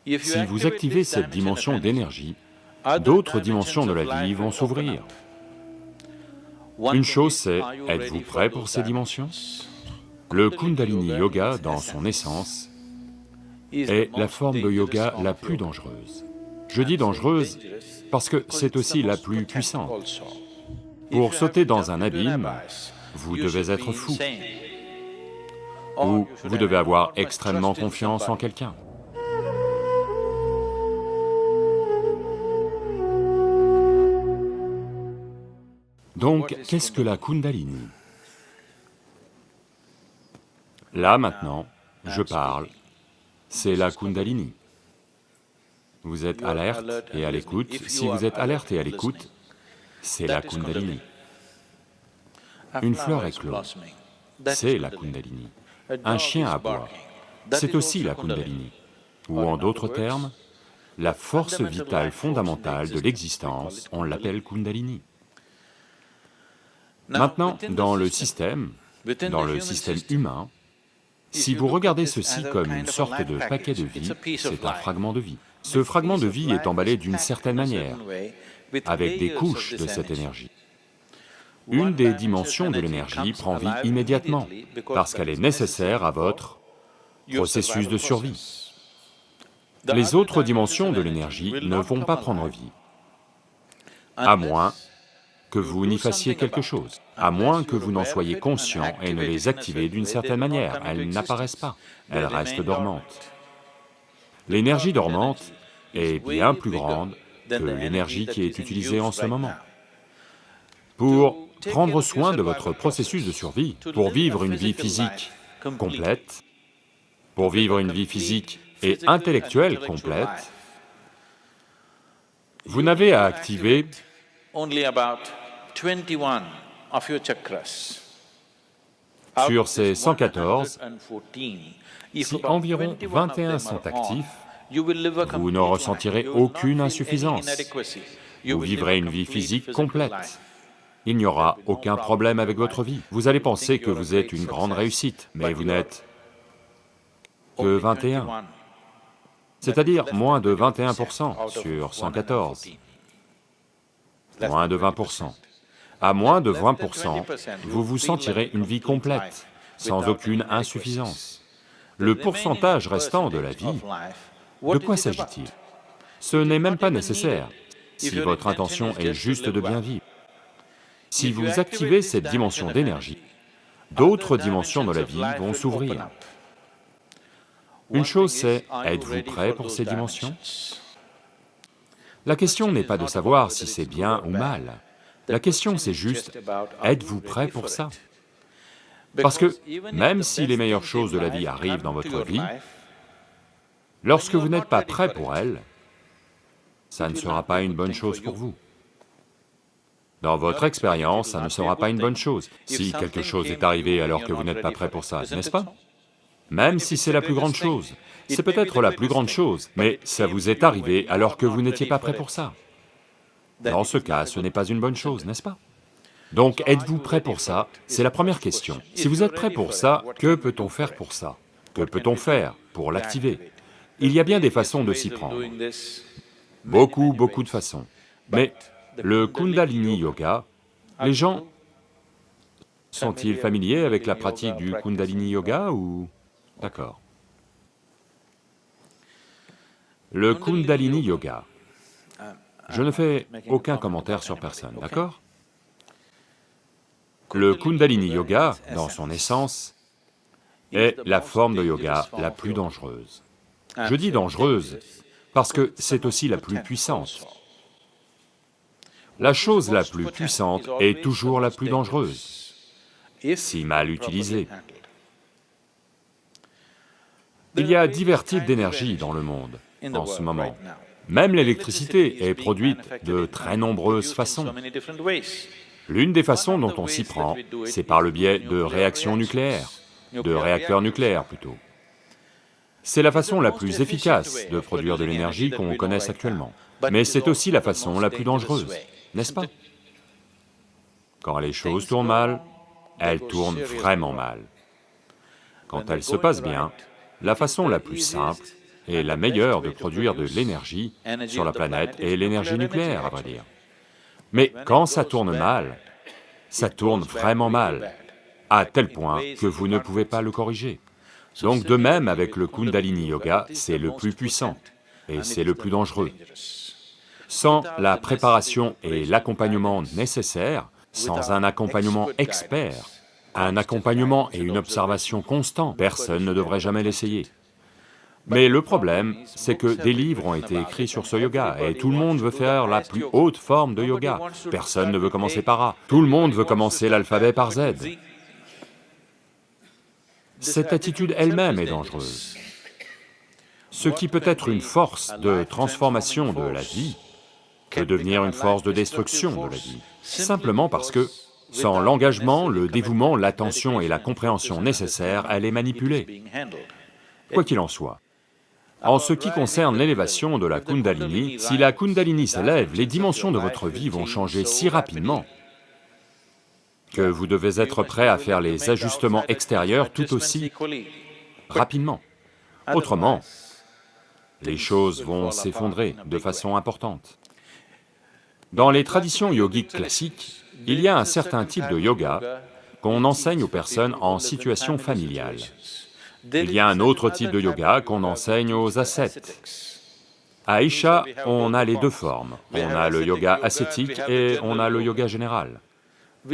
Si vous activez cette dimension d'énergie, d'autres dimensions de la vie vont s'ouvrir. Une chose c'est, êtes-vous prêt pour ces dimensions? Le Kundalini Yoga, dans son essence, est la forme de yoga la plus dangereuse. Je dis dangereuse parce que c'est aussi la plus puissante. Pour sauter dans un abîme, vous devez être fou, ou vous devez avoir extrêmement confiance en quelqu'un. Donc, qu'est-ce que la Kundalini? Là, maintenant, je parle, c'est la Kundalini. Vous êtes alerte et à l'écoute. Si vous êtes alerte et à l'écoute, c'est la Kundalini. Une fleur éclose, c'est la Kundalini. Un chien aboie, c'est aussi la Kundalini. Ou en d'autres termes, la force vitale fondamentale de l'existence, on l'appelle Kundalini. Maintenant, dans le système humain, si vous regardez ceci comme une sorte de paquet de vie, c'est un fragment de vie. Ce fragment de vie est emballé d'une certaine manière, avec des couches de cette énergie. Une des dimensions de l'énergie prend vie immédiatement, parce qu'elle est nécessaire à votre processus de survie. Les autres dimensions de l'énergie ne vont pas prendre vie, à moins que vous n'y fassiez quelque chose, à moins que vous n'en soyez conscient et ne les activez d'une certaine manière, elles n'apparaissent pas, elles restent dormantes. L'énergie dormante est bien plus grande que l'énergie qui est utilisée en ce moment. Pour prendre soin de votre processus de survie, pour vivre une vie physique complète, pour vivre une vie physique et intellectuelle complète, vous n'avez à activer sur ces 114, si environ 21 sont actifs, vous ne ressentirez aucune insuffisance. Vous vivrez une vie physique complète. Il n'y aura aucun problème avec votre vie. Vous allez penser que vous êtes une grande réussite, mais vous n'êtes que 21, c'est-à-dire moins de 21% sur 114, moins de 20%. À moins de 20%, vous vous sentirez une vie complète, sans aucune insuffisance. Le pourcentage restant de la vie, de quoi s'agit-il? Ce n'est même pas nécessaire, si votre intention est juste de bien vivre. Si vous activez cette dimension d'énergie, d'autres dimensions de la vie vont s'ouvrir. Une chose c'est, êtes-vous prêt pour ces dimensions? La question n'est pas de savoir si c'est bien ou mal, la question c'est juste, êtes-vous prêt pour ça? Parce que même si les meilleures choses de la vie arrivent dans votre vie, lorsque vous n'êtes pas prêt pour elles, ça ne sera pas une bonne chose pour vous. Dans votre expérience, ça ne sera pas une bonne chose, si quelque chose est arrivé alors que vous n'êtes pas prêt pour ça, n'est-ce pas? Même si c'est la plus grande chose, c'est peut-être la plus grande chose, mais ça vous est arrivé alors que vous n'étiez pas prêt pour ça. Dans ce cas, ce n'est pas une bonne chose, n'est-ce pas? Donc, êtes-vous prêt pour ça? C'est la première question. Si vous êtes prêt pour ça, que peut-on faire pour ça? Que peut-on faire pour l'activer? Il y a bien des façons de s'y prendre, beaucoup de façons. Mais le Kundalini Yoga, les gens sont-ils familiers avec la pratique du Kundalini Yoga ou... D'accord. Le Kundalini Yoga, je ne fais aucun commentaire sur personne, d'accord? Le Kundalini Yoga, dans son essence, est la forme de yoga la plus dangereuse. Je dis dangereuse parce que c'est aussi la plus puissante. La chose la plus puissante est toujours la plus dangereuse, si mal utilisée. Il y a divers types d'énergie dans le monde en ce moment. Même l'électricité est produite de très nombreuses façons. L'une des façons dont on s'y prend, c'est par le biais de réactions nucléaires, de réacteurs nucléaires plutôt. C'est la façon la plus efficace de produire de l'énergie qu'on connaisse actuellement, mais c'est aussi la façon la plus dangereuse, n'est-ce pas? Quand les choses tournent mal, elles tournent vraiment mal. Quand elles se passent bien, la façon la plus simple, et la meilleure de produire de l'énergie sur la planète est l'énergie nucléaire, à vrai dire. Mais quand ça tourne mal, ça tourne vraiment mal, à tel point que vous ne pouvez pas le corriger. Donc de même avec le Kundalini Yoga, c'est le plus puissant et c'est le plus dangereux. Sans la préparation et l'accompagnement nécessaires, sans un accompagnement expert, un accompagnement et une observation constants, personne ne devrait jamais l'essayer. Mais le problème, c'est que des livres ont été écrits sur ce yoga, et tout le monde veut faire la plus haute forme de yoga. Personne ne veut commencer par A, tout le monde veut commencer l'alphabet par Z. Cette attitude elle-même est dangereuse. Ce qui peut être une force de transformation de la vie peut devenir une force de destruction de la vie, simplement parce que, sans l'engagement, le dévouement, l'attention et la compréhension nécessaires, elle est manipulée. Quoi qu'il en soit, en ce qui concerne l'élévation de la Kundalini, si la Kundalini s'élève, les dimensions de votre vie vont changer si rapidement que vous devez être prêt à faire les ajustements extérieurs tout aussi rapidement. Autrement, les choses vont s'effondrer de façon importante. Dans les traditions yogiques classiques, il y a un certain type de yoga qu'on enseigne aux personnes en situation familiale. Il y a un autre type de yoga qu'on enseigne aux ascètes. À Isha, on a les deux formes, on a le yoga ascétique et on a le yoga général.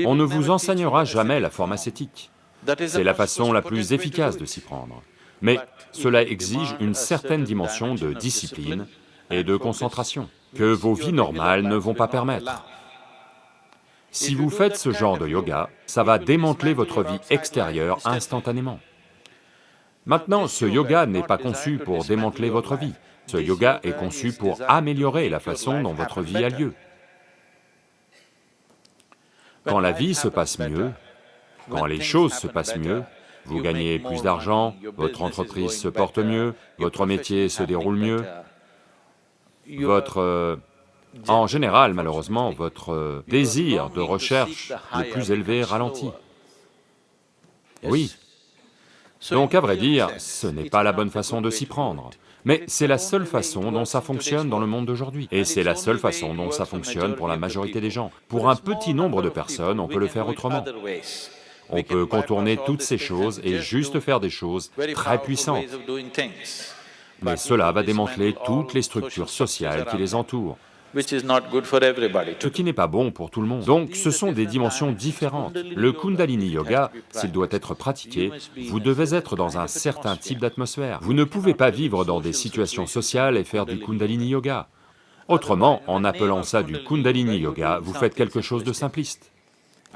On ne vous enseignera jamais la forme ascétique, c'est la façon la plus efficace de s'y prendre. Mais cela exige une certaine dimension de discipline et de concentration, que vos vies normales ne vont pas permettre. Si vous faites ce genre de yoga, ça va démanteler votre vie extérieure instantanément. Maintenant, ce yoga n'est pas conçu pour démanteler votre vie, ce yoga est conçu pour améliorer la façon dont votre vie a lieu. Quand la vie se passe mieux, quand les choses se passent mieux, vous gagnez plus d'argent, votre entreprise se porte mieux, votre métier se déroule mieux, en général, malheureusement, votre désir de recherche le plus élevé ralentit. Oui. Donc à vrai dire, ce n'est pas la bonne façon de s'y prendre, mais c'est la seule façon dont ça fonctionne dans le monde d'aujourd'hui, et c'est la seule façon dont ça fonctionne pour la majorité des gens. Pour un petit nombre de personnes, on peut le faire autrement. On peut contourner toutes ces choses et juste faire des choses très puissantes. Mais cela va démanteler toutes les structures sociales qui les entourent, ce qui n'est pas bon pour tout le monde. Donc ce sont des dimensions différentes. Le Kundalini Yoga, s'il doit être pratiqué, vous devez être dans un certain type d'atmosphère. Vous ne pouvez pas vivre dans des situations sociales et faire du Kundalini Yoga. Autrement, en appelant ça du Kundalini Yoga, vous faites quelque chose de simpliste.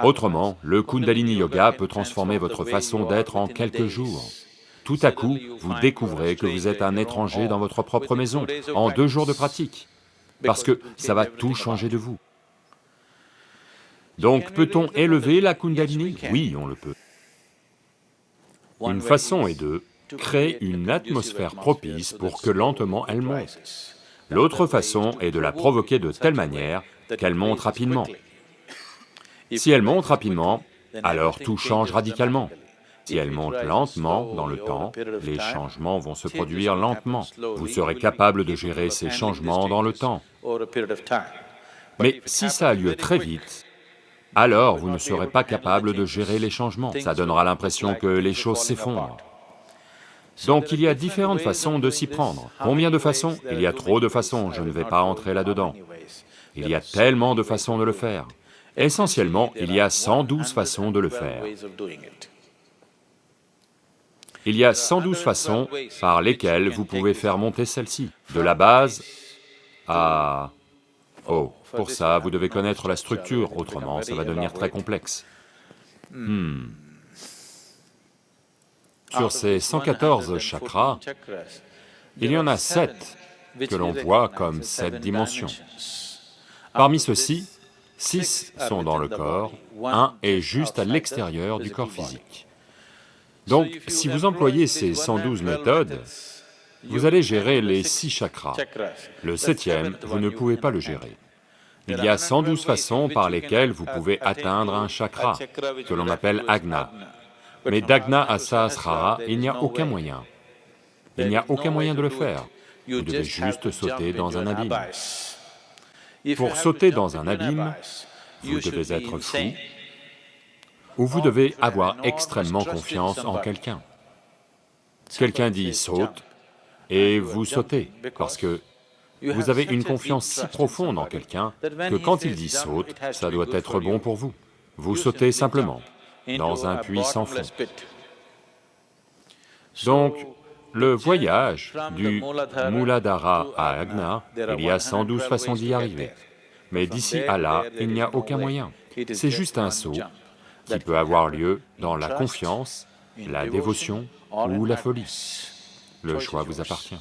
Autrement, le Kundalini Yoga peut transformer votre façon d'être en quelques jours. Tout à coup, vous découvrez que vous êtes un étranger dans votre propre maison, en 2 jours de pratique, parce que ça va tout changer de vous. Donc peut-on élever la Kundalini? Oui, on le peut. Une façon est de créer une atmosphère propice pour que lentement elle monte. L'autre façon est de la provoquer de telle manière qu'elle monte rapidement. Si elle monte rapidement, alors tout change radicalement. Si elle monte lentement dans le temps, les changements vont se produire lentement. Vous serez capable de gérer ces changements dans le temps. Mais si ça a lieu très vite, alors vous ne serez pas capable de gérer les changements. Ça donnera l'impression que les choses s'effondrent. Donc il y a différentes façons de s'y prendre. Combien de façons? Il y a trop de façons, je ne vais pas entrer là-dedans. Il y a tellement de façons de le faire. Essentiellement, il y a 112 façons de le faire. Il y a 112 façons par lesquelles vous pouvez faire monter celle-ci, de la base à... Oh, pour ça, vous devez connaître la structure, autrement ça va devenir très complexe. Sur ces 114 chakras, il y en a 7 que l'on voit comme 7 dimensions. Parmi ceux-ci, 6 sont dans le corps, 1 est juste à l'extérieur du corps physique. Donc, si vous employez ces 112 méthodes, vous allez gérer les 6 chakras. Le 7e, vous ne pouvez pas le gérer. Il y a 112 façons par lesquelles vous pouvez atteindre un chakra, que l'on appelle Agna. Mais d'Agna à Sahasrara, il n'y a aucun moyen. Il n'y a aucun moyen de le faire. Vous devez juste sauter dans un abîme. Pour sauter dans un abîme, vous devez être fou, ou vous devez avoir extrêmement confiance en quelqu'un. Quelqu'un dit « saute » et vous sautez, parce que vous avez une confiance si profonde en quelqu'un que quand il dit « saute », ça doit être bon pour vous. Vous sautez simplement dans un puits sans fond. Donc, le voyage du Mooladhara à Agna, il y a 112 façons d'y arriver. Mais d'ici à là, il n'y a aucun moyen. C'est juste un saut qui peut avoir lieu dans la confiance, la dévotion ou la folie. Le choix vous appartient.